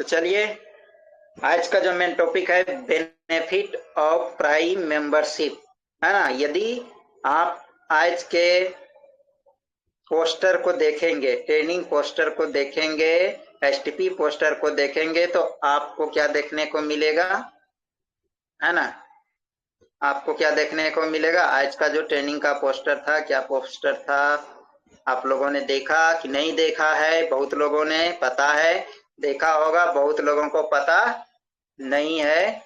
तो चलिए, आज का जो मेन टॉपिक है बेनिफिट ऑफ प्राइम मेंबरशिप, है ना। यदि आप आज के पोस्टर को देखेंगे, ट्रेनिंग पोस्टर को देखेंगे, एसटीपी पोस्टर को देखेंगे, तो आपको क्या देखने को मिलेगा, है ना। आपको क्या देखने को मिलेगा? आज का जो ट्रेनिंग का पोस्टर था, क्या पोस्टर था? आप लोगों ने देखा कि नहीं देखा है? बहुत लोगों ने पता है, देखा होगा, बहुत लोगों को पता नहीं है,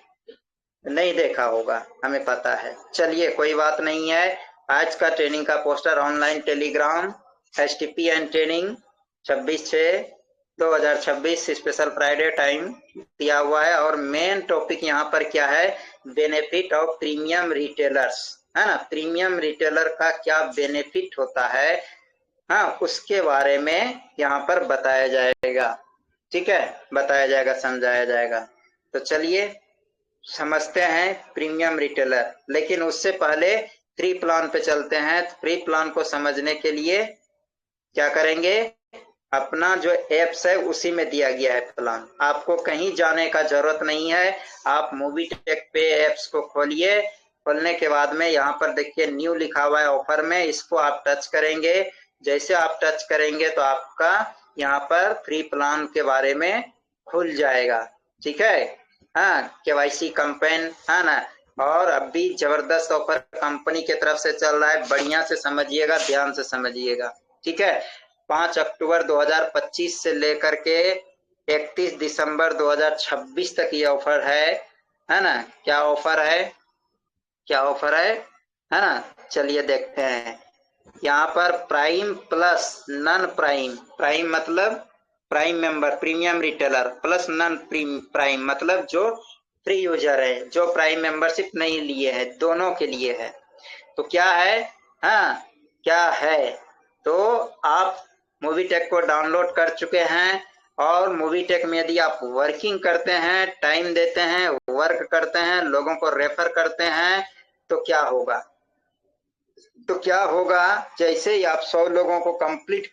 नहीं देखा होगा, हमें पता है। चलिए, कोई बात नहीं है। आज का ट्रेनिंग का poster online Telegram STP and training 26/6/2026 special Friday time दिया हुआ है। और मेन टॉपिक यहाँ पर क्या है? बेनिफिट ऑफ प्रीमियम रिटेलर्स, है ना। प्रीमियम रिटेलर का क्या बेनिफिट होता है, हाँ, उसके बारे में यहाँ पर बताया जाएगा। ठीक है, बताया जाएगा, समझाया जाएगा। तो चलिए समझते हैं प्रीमियम रिटेलर। लेकिन उससे पहले फ्री प्लान पे चलते हैं। फ्री प्लान को समझने के लिए क्या करेंगे? अपना जो एप्स है उसी में दिया गया है प्लान, आपको कहीं जाने का जरूरत नहीं है। आप मूवी टेक पे एप्स को खोलिए, खोलने के बाद में यहाँ पर देखिए न्यू लिखा हुआ है ऑफर में, इसको आप टच करेंगे। जैसे आप टच करेंगे तो आपका यहाँ पर फ्री प्लान के बारे में खुल जाएगा। ठीक है, हाँ, केवाईसी कैंपेन, है ना। और अभी जबरदस्त ऑफर कंपनी की तरफ से चल रहा है, बढ़िया से समझिएगा, ध्यान से समझिएगा। ठीक है, 5 अक्टूबर 2025 से लेकर के 31 दिसंबर 2026 तक ये ऑफर है ना। क्या ऑफर है, क्या ऑफर है ना। चलिए देखते हैं। यहाँ पर prime plus non prime, prime मतलब prime member, premium retailer, plus non prime मतलब जो फ्री यूजर है, जो प्राइम मेंबरशिप नहीं लिए है, दोनों के लिए है। तो क्या है, हाँ, क्या है? तो आप मूवी टेक को डाउनलोड कर चुके हैं, और मूवी टेक में यदि आप वर्किंग करते हैं, टाइम देते हैं, वर्क करते हैं, लोगों को रेफर करते हैं, तो क्या होगा? तो क्या होगा, जैसे ही आप 100 लोगों को कंप्लीट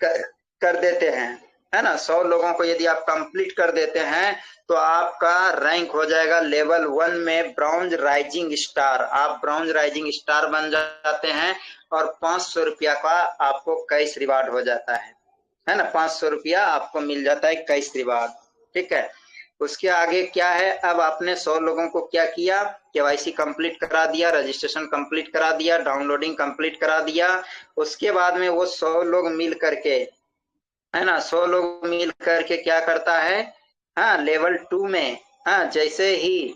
कर देते हैं, है ना, 100 लोगों को यदि आप कंप्लीट कर देते हैं, तो आपका रैंक हो जाएगा लेवल 1 में ब्रॉन्ज राइजिंग स्टार। आप ब्रॉन्ज राइजिंग स्टार बन जाते हैं, और 500 रुपया का आपको कैश रिवार्ड हो जाता है ना। 500 रुपया आपको मिल जाता है कैश रिवार्ड। ठीक है, उसके आगे क्या है? अब आपने 100 लोगों को क्या किया? केवाईसी कंप्लीट करा दिया, रजिस्ट्रेशन कंप्लीट करा दिया, डाउनलोडिंग कंप्लीट करा दिया। उसके बाद में वो 100 लोग मिल करके, है ना, 100 लोग मिल करके क्या करता है, हाँ, लेवल 2 में, हाँ, जैसे ही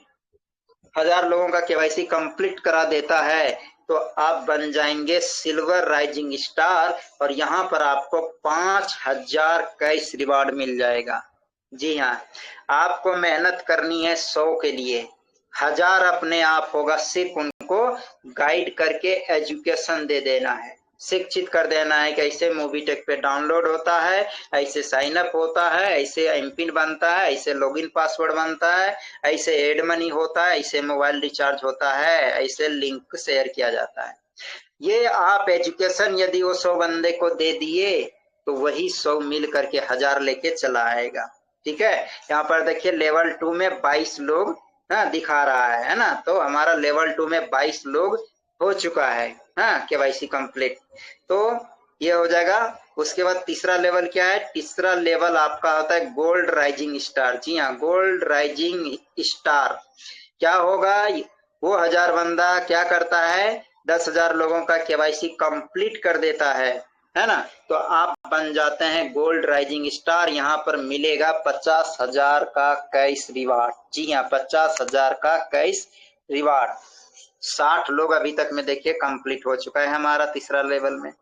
1000 लोगों का केवाईसी कंप्लीट करा देता है, तो आप बन जाएंगे सिल्वर राइजिंग स्टार, और यहाँ पर आपको 5000 कैश रिवार्ड मिल जाएगा। जी हाँ, आपको मेहनत करनी है 100 के लिए, 1000 अपने आप होगा, सिर्फ उनको गाइड करके एजुकेशन दे देना है, शिक्षित कर देना है कि ऐसे मूवी टेक पे डाउनलोड होता है, ऐसे साइन अप होता है, ऐसे एमपिन बनता है, ऐसे लॉगिन पासवर्ड बनता है, ऐसे एड मनी होता है, ऐसे मोबाइल रिचार्ज होता है, ऐसे लिंक शेयर किया जाता है। ये आप एजुकेशन यदि वो 100 बंदे को दे दिए, तो वही 100 मिल करके 1000 लेके चला आएगा। ठीक है, यहाँ पर देखिए लेवल 2 में 22 लोग, हाँ, दिखा रहा है ना। तो हमारा लेवल 2 में 22 लोग हो चुका है, हाँ, केवाईसी कंप्लीट। तो ये हो जाएगा। उसके बाद तीसरा लेवल क्या है? तीसरा लेवल आपका होता है गोल्ड राइजिंग स्टार। जी हाँ, गोल्ड राइजिंग स्टार क्या होगा? वो 1000 बंदा क्या करता है, 10,000 लोगों का केवाईसी कंप्लीट कर देता है ना। तो आप बन जाते हैं गोल्ड राइजिंग स्टार। यहाँ पर मिलेगा 50,000 का कैश रिवार्ड। जी हाँ, 50,000 का कैश रिवार्ड। 60 लोग अभी तक में देखिए कंप्लीट हो चुका है हमारा तीसरा लेवल में।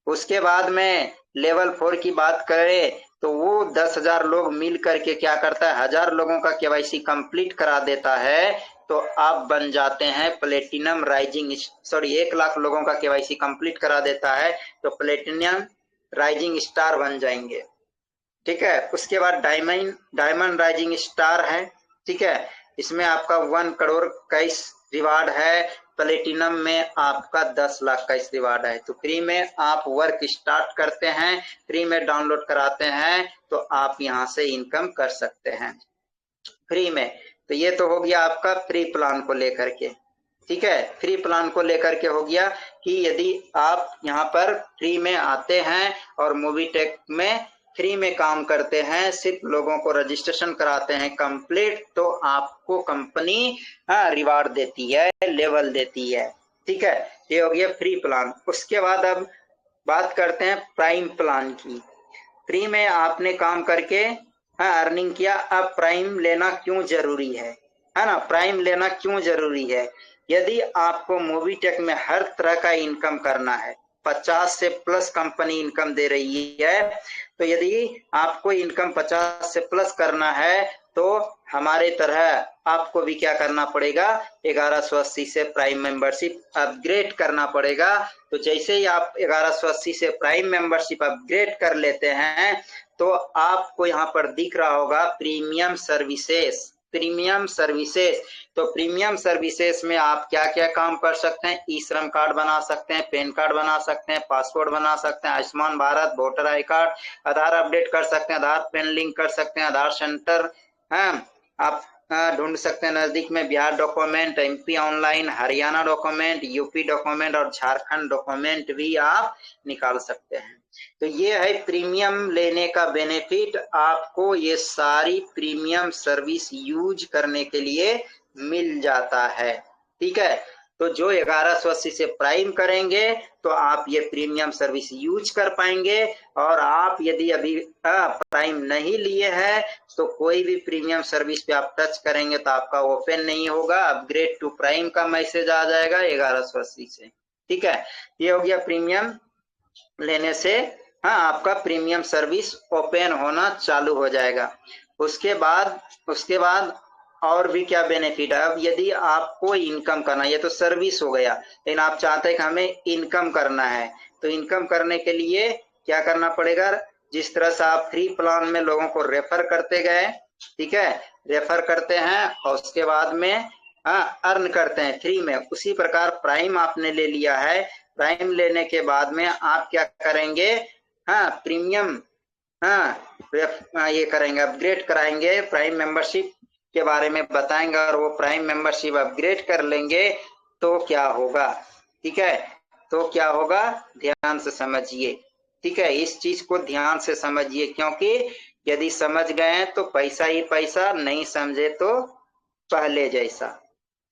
उसके बाद में लेवल 4 की बात करें, तो वो 10,000 लोग मिल करके क्या करता है, 1000 लोगों का केवाईसी कंप्लीट करा देता है। तो आप बन जाते हैं प्लेटिनम राइजिंग, सॉरी, 1 लाख लोगों का केवाईसी कंप्लीट करा देता है, तो प्लेटिनम राइजिंग स्टार बन जाएंगे। ठीक है, उसके बाद डायमंड राइजिंग स्टार है। ठीक है, इसमें आपका 1 करोड़ कैश रिवार्ड है। प्लेटिनम में आपका 10 लाख कैश रिवार्ड है। तो फ्री में आप वर्क स्टार्ट करते हैं, फ्री में डाउनलोड कराते हैं, तो आप यहाँ से इनकम कर सकते हैं। फ्री में। तो ये तो हो गया आपका फ्री प्लान को लेकर के, ठीक है। फ्री प्लान को लेकर के हो गया कि यदि आप यहाँ पर फ्री में आते हैं और मूवीटेक में फ्री में काम करते हैं, सिर्फ लोगों को रजिस्ट्रेशन कराते हैं कंप्लीट, तो आपको कंपनी रिवार्ड देती है, लेवल देती है, ठीक है। ये हो गया फ्री प्लान। उसके बाद अब बात करते हैं प्राइम प्लान की। फ्री में आपने काम करके अर्निंग किया, अब प्राइम लेना क्यों जरूरी है ना। प्राइम लेना क्यों जरूरी है? यदि आपको मूवीटेक में हर तरह का इनकम करना है, 50 से प्लस कंपनी इनकम दे रही है, तो यदि आपको इनकम 50 से प्लस करना है तो हमारे तरह आपको भी क्या करना पड़ेगा, 1180 से प्राइम मेंबरशिप अपग्रेड करना पड़ेगा। तो जैसे ही आप 1180 से प्राइम मेंबरशिप अपग्रेड कर लेते हैं तो आपको यहाँ पर दिख रहा होगा प्रीमियम सर्विसेज। प्रीमियम सर्विसेज, तो प्रीमियम सर्विसेज में आप क्या क्या काम कर सकते हैं? ई श्रम कार्ड बना सकते हैं, पैन कार्ड बना सकते हैं, पासपोर्ट बना सकते हैं, Ayushman Bharat, voter I card, Aadhaar update कर सकते हैं, आधार पेन लिंक कर सकते हैं, आधार सेंटर आप ढूंढ सकते हैं नजदीक में, Bihar document, MP online, Haryana document, UP document और झारखंड डॉक्यूमेंट भी आप निकाल सकते हैं। तो ये है प्रीमियम लेने का बेनिफिट, आपको ये सारी प्रीमियम सर्विस यूज करने के लिए मिल जाता है, ठीक है। तो जो 1180 से प्राइम करेंगे तो आप ये प्रीमियम सर्विस यूज कर पाएंगे। और आप यदि अभी प्राइम नहीं लिए हैं तो कोई भी प्रीमियम सर्विस पे आप टच करेंगे तो आपका ओपन नहीं होगा, अपग्रेड टू प्राइम का मैसेज आ जाएगा 1180 से, ठीक है। ये हो गया प्रीमियम लेने से आपका प्रीमियम सर्विस ओपन होना चालू हो जाएगा। उसके बाद और भी क्या बेनिफिट है? अब यदि आपको इनकम करना, ये तो सर्विस हो गया, लेकिन आप चाहते हैं कि हमें इनकम करना है, तो इनकम करने के लिए क्या करना पड़ेगा? जिस तरह से आप फ्री प्लान में लोगों को रेफर करते गए, ठीक है, रेफर करते हैं और उसके बाद में अर्न करते हैं फ्री में, उसी प्रकार प्राइम आपने ले लिया है। प्राइम लेने के बाद में आप क्या करेंगे? प्रीमियम ये करेंगे, अपग्रेड कराएंगे, प्राइम मेंबरशिप के बारे में बताएंगे और वो प्राइम मेंबरशिप अपग्रेड कर लेंगे तो क्या होगा, ठीक है। तो क्या होगा ध्यान से समझिए, ठीक है। इस चीज को ध्यान से समझिए, क्योंकि यदि समझ गए तो पैसा ही पैसा, नहीं समझे तो पहले जैसा,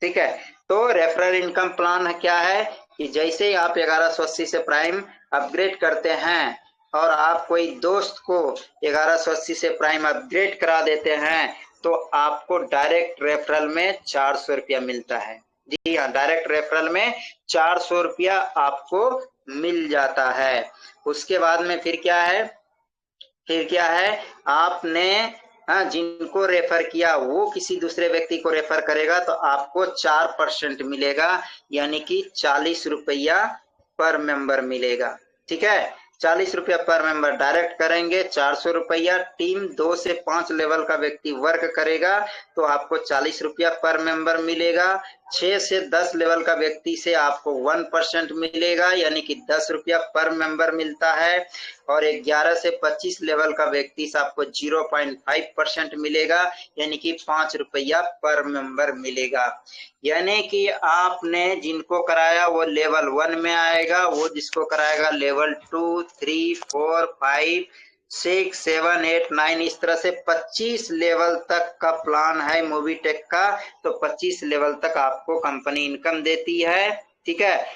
ठीक है। तो रेफरल इनकम प्लान क्या है कि जैसे ही आप 1180 से प्राइम अपग्रेड करते हैं और आप कोई दोस्त को 1180 से प्राइम अपग्रेड करा देते हैं तो आपको डायरेक्ट रेफरल में 400 रुपया मिलता है। जी हाँ, डायरेक्ट रेफरल में 400 रुपया आपको मिल जाता है। उसके बाद में फिर क्या है, आपने जिनको रेफर किया वो किसी दूसरे व्यक्ति को रेफर करेगा तो आपको 4% मिलेगा, यानी कि 40 रुपया पर मेंबर मिलेगा, ठीक है। 40 रुपया पर मेंबर डायरेक्ट करेंगे, 400 रुपया। टीम 2 से 5 लेवल का व्यक्ति वर्क करेगा तो आपको 40 रुपया पर मेंबर मिलेगा। 6 से 10 लेवल का व्यक्ति से आपको 1% मिलेगा, यानी कि 10 रुपया पर मेंबर मिलता है। और 11 से 25 लेवल का व्यक्ति से आपको 0.5% मिलेगा, यानी कि 5 रुपया पर मेंबर मिलेगा। यानी कि आपने जिनको कराया वो लेवल 1 में आएगा, वो जिसको कराएगा लेवल 2, 3, 4, 5, 6, 7, 8, 9, इस तरह से 25 लेवल तक का प्लान है मूवीटेक का। तो 25 लेवल तक आपको कंपनी इनकम देती है, ठीक है।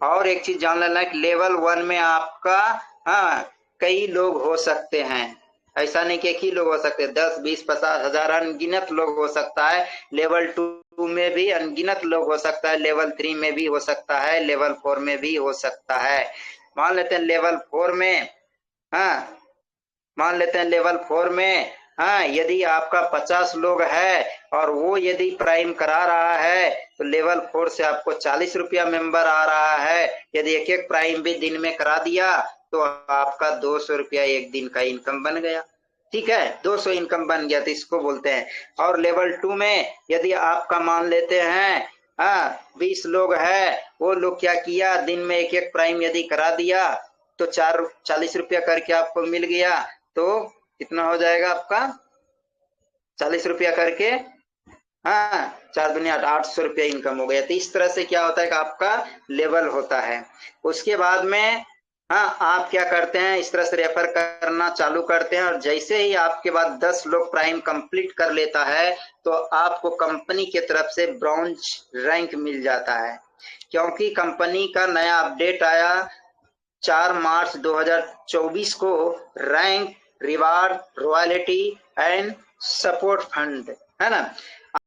और एक चीज जान लेना कि लेवल 1 में आपका कई लोग हो सकते हैं, ऐसा नहीं कि एक ही लोग हो सकते, 10, 20, 50 हजार अनगिनत लोग हो सकता है। लेवल 2 में भी अनगिनत लोग हो सकता है, लेवल 3 में भी हो सकता है, लेवल 4 में भी हो सकता है। मान लेते हैं लेवल 4 में यदि आपका 50 लोग है और वो यदि प्राइम करा रहा है तो लेवल 4 से आपको 40 रुपया मेंबर आ रहा है। यदि एक प्राइम भी दिन में करा दिया तो आपका 200 रुपया एक दिन का इनकम बन गया, ठीक है, 200 इनकम बन गया, तो इसको बोलते हैं। और लेवल 2 में यदि आपका मान लेते हैं 20 लोग है, वो लोग क्या किया, दिन में एक प्राइम यदि करा दिया तो 40 रुपया करके आपको मिल गया, तो कितना हो जाएगा आपका 40 रुपया करके, हाँ 4 दुनिया 800 रुपया इनकम हो गया। तो इस तरह से क्या होता है कि आपका लेवल होता है। उसके बाद में हाँ आप क्या करते हैं, इस तरह से रेफर करना चालू करते हैं, और जैसे ही आपके बाद 10 लोग प्राइम कंप्लीट कर लेता है तो आपको कंपनी की तरफ से ब्रॉन्ज रैंक मिल जाता है। क्योंकि कंपनी का नया अपडेट आया 4 मार्च 2024 को, rank, reward, royalty and support fund, है ना।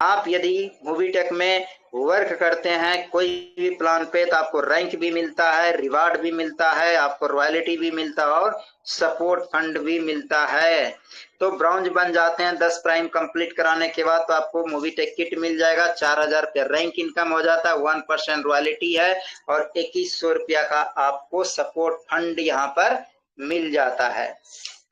आप यदि मूवीटेक में वर्क करते हैं कोई भी प्लान पे तो आपको रैंक भी मिलता है, रिवार्ड भी मिलता है, आपको रॉयल्टी भी मिलता है और सपोर्ट फंड भी मिलता है। तो ब्रॉन्ज बन जाते हैं 10 प्राइम कंप्लीट कराने के बाद, तो आपको मूवीटेक किट मिल जाएगा, 4000 रुपया रैंक इनकम हो जाता है, 1% रॉयल्टी है और 2100 रुपया का आपको सपोर्ट फंड यहाँ पर मिल जाता है।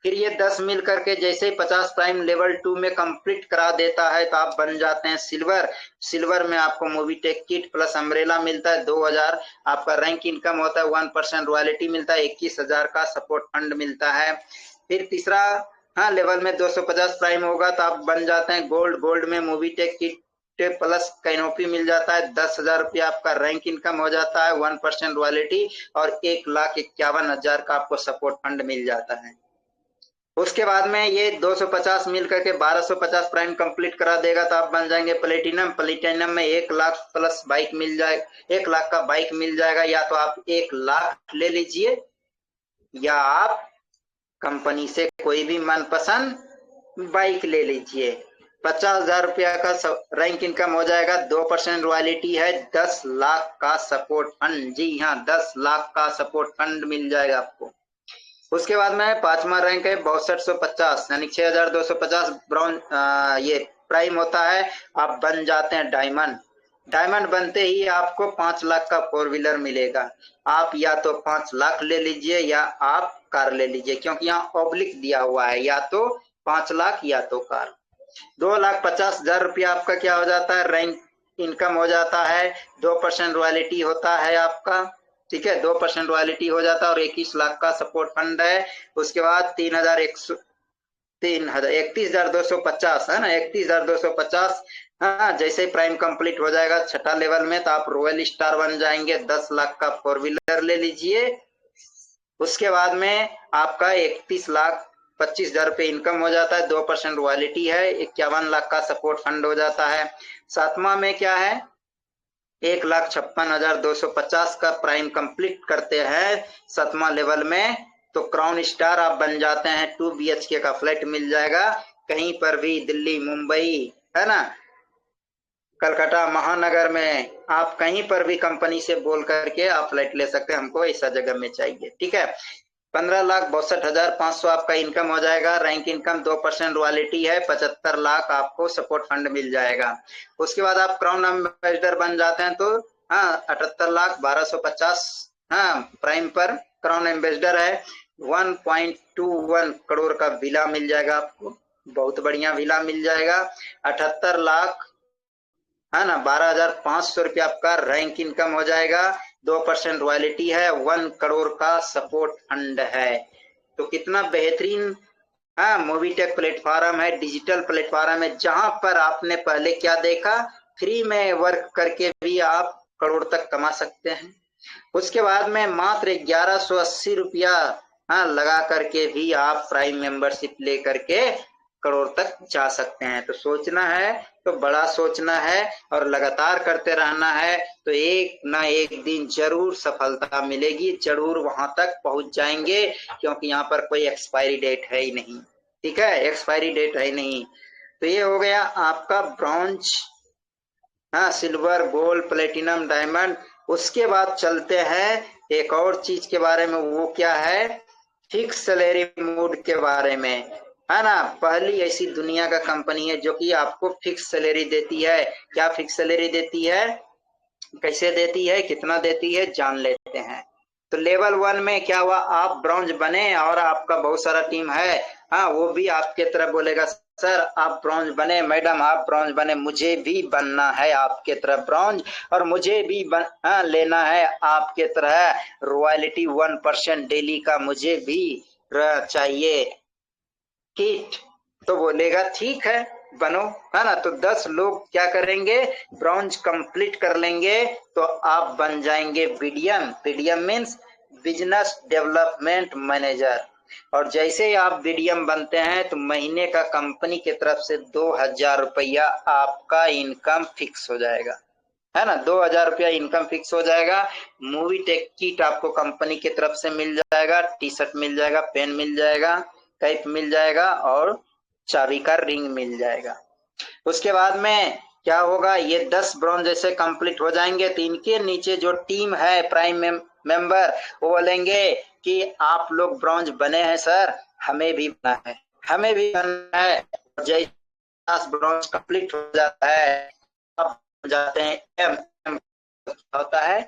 फिर ये 10 मिल करके जैसे 50 प्राइम लेवल 2 में कंप्लीट करा देता है तो आप बन जाते हैं सिल्वर। सिल्वर में आपको मूवीटेक किट प्लस अम्ब्रेला मिलता है, 2000 आपका रैंक इनकम होता है, 1% रॉयल्टी मिलता है, 21,000 का सपोर्ट फंड मिलता है। फिर तीसरा हाँ लेवल में 250 प्राइम होगा तो आप बन जाते हैं गोल्ड। गोल्ड में मूवीटेक किट प्लस कैनोपी मिल जाता है, 10,000 रुपया आपका रैंक इनकम हो जाता है, 1% रॉयल्टी और 1,51,000 का आपको सपोर्ट फंड मिल जाता है। उसके बाद में ये 250 मिल करके 1250 प्राइम कंप्लीट करा देगा तो आप बन जाएंगे प्लेटिनम। प्लेटिनम में 1 लाख प्लस बाइक मिल जाए, 1 लाख का बाइक मिल जाएगा। या तो आप 1 लाख ले लीजिए या आप कंपनी से कोई भी मनपसंद बाइक ले लीजिए। 50,000 रुपया का रैंक इनकम हो जाएगा, 2% रॉयल्टी है, 10 लाख का सपोर्ट फंड, जी हाँ 10 लाख का सपोर्ट फंड मिल जाएगा आपको। उसके बाद में 5वां रैंक है 6250 यानी 6250 ब्रॉन्ज ये प्राइम होता है, आप बन जाते हैं डायमंड। डायमंड बनते ही आपको 5 लाख का 4 व्हीलर मिलेगा। आप या तो 5 लाख ले लीजिए या आप कार ले लीजिए, क्योंकि यहाँ ऑब्लिक दिया हुआ है, या तो 5 लाख या तो कार। 2,50,000 रुपया आपका क्या हो जाता है, रैंक इनकम हो जाता है, 2% रॉयल्टी होता है आपका, ठीक है 2% रॉयल्टी हो जाता है और 21 लाख का सपोर्ट फंड है। उसके बाद 31,250 है ना, 31,250। हाँ जैसे प्राइम कंप्लीट हो जाएगा 6ठा लेवल में तो आप रॉयल स्टार बन जाएंगे, 10 लाख का 4 व्हीलर ले लीजिए। उसके बाद में आपका 31,25,000 रुपये इनकम हो जाता है, 2% रॉयल्टी है, 51 लाख का सपोर्ट फंड हो जाता है। 7वां में क्या है, 1,56,250 का प्राइम कंप्लीट करते हैं 7वां लेवल में तो क्राउन स्टार आप बन जाते हैं, 2 BHK का फ्लैट मिल जाएगा कहीं पर भी, दिल्ली, मुंबई, है ना, कलकत्ता महानगर में, आप कहीं पर भी कंपनी से बोल करके आप फ्लैट ले सकते हैं, हमको ऐसा जगह में चाहिए, ठीक है। 15,62,500 आपका इनकम हो जाएगा, रैंक इनकम 2% रॉयल्टी है, 75 लाख आपको सपोर्ट फंड मिल जाएगा। उसके बाद आप क्राउन एम्बेसडर बन जाते हैं तो हाँ 78,1250 हाँ प्राइम पर क्राउन एम्बेसडर है, 1.21 करोड़ का विला मिल जाएगा आपको, बहुत बढ़िया विला मिल जाएगा। 78 लाख है ना, 12,500 रुपया आपका रैंक इनकम हो जाएगा, 2% रॉयल्टी है, 1 करोड़ का सपोर्ट फंड है। तो कितना बेहतरीन मूवीटेक प्लेटफॉर्म है, डिजिटल प्लेटफॉर्म है, जहां पर आपने पहले क्या देखा, फ्री में वर्क करके भी आप करोड़ तक कमा सकते हैं। उसके बाद में मात्र 1180 रुपया लगा करके भी आप प्राइम मेंबरशिप ले करके करोड़ तक जा सकते हैं। तो सोचना है तो बड़ा सोचना है और लगातार करते रहना है, तो एक ना एक दिन जरूर सफलता मिलेगी, जरूर वहां तक पहुंच जाएंगे, क्योंकि यहाँ पर कोई एक्सपायरी डेट है ही नहीं, ठीक है, एक्सपायरी डेट है ही नहीं। तो ये हो गया आपका bronze, silver, gold, platinum, diamond. उसके बाद चलते हैं एक और चीज के बारे में, वो क्या है, फिक्स सैलरी मोड के बारे में, है ना। पहली ऐसी दुनिया का कंपनी है जो कि आपको फिक्स सैलरी देती है। क्या फिक्स सैलरी देती है, कैसे देती है, कितना देती है, जान लेते हैं। तो लेवल 1 में क्या हुआ, आप ब्रॉन्ज बने और आपका बहुत सारा टीम है, वो भी आपके तरफ बोलेगा सर आप ब्रॉन्ज बने, मैडम आप ब्रॉन्ज बने, मुझे भी बनना है आपके तरह ब्रॉन्ज, और मुझे भी लेना है आपके तरह रॉयल्टी 1% डेली का मुझे भी चाहिए किट। तो बोलेगा ठीक है बनो, है ना। तो 10 लोग क्या करेंगे, ब्रॉन्ज कंप्लीट कर लेंगे तो आप बन जाएंगे BDM. BDM means business development manager. और जैसे ही आप बीडीएम बनते हैं तो महीने का कंपनी की तरफ से 2000 रुपया आपका इनकम फिक्स हो जाएगा, है ना। 2000 रुपया इनकम फिक्स हो जाएगा। मूवी टेक किट आपको कंपनी की तरफ से मिल जाएगा, टी शर्ट मिल जाएगा, पेन मिल जाएगा, कैप मिल जाएगा और चाबी का रिंग मिल जाएगा। उसके बाद में क्या होगा, ये 10 ब्रॉन्ज जैसे कंप्लीट हो जाएंगे तो इनके नीचे जो टीम है प्राइम मेंबर, वो बोलेंगे कि आप लोग ब्रॉन्ज बने हैं सर, हमें भी बनना है, हमें भी बनना है। जैसे 10 ब्रॉन्ज कंप्लीट हो जाता है, अब जाते हैं एम। होता है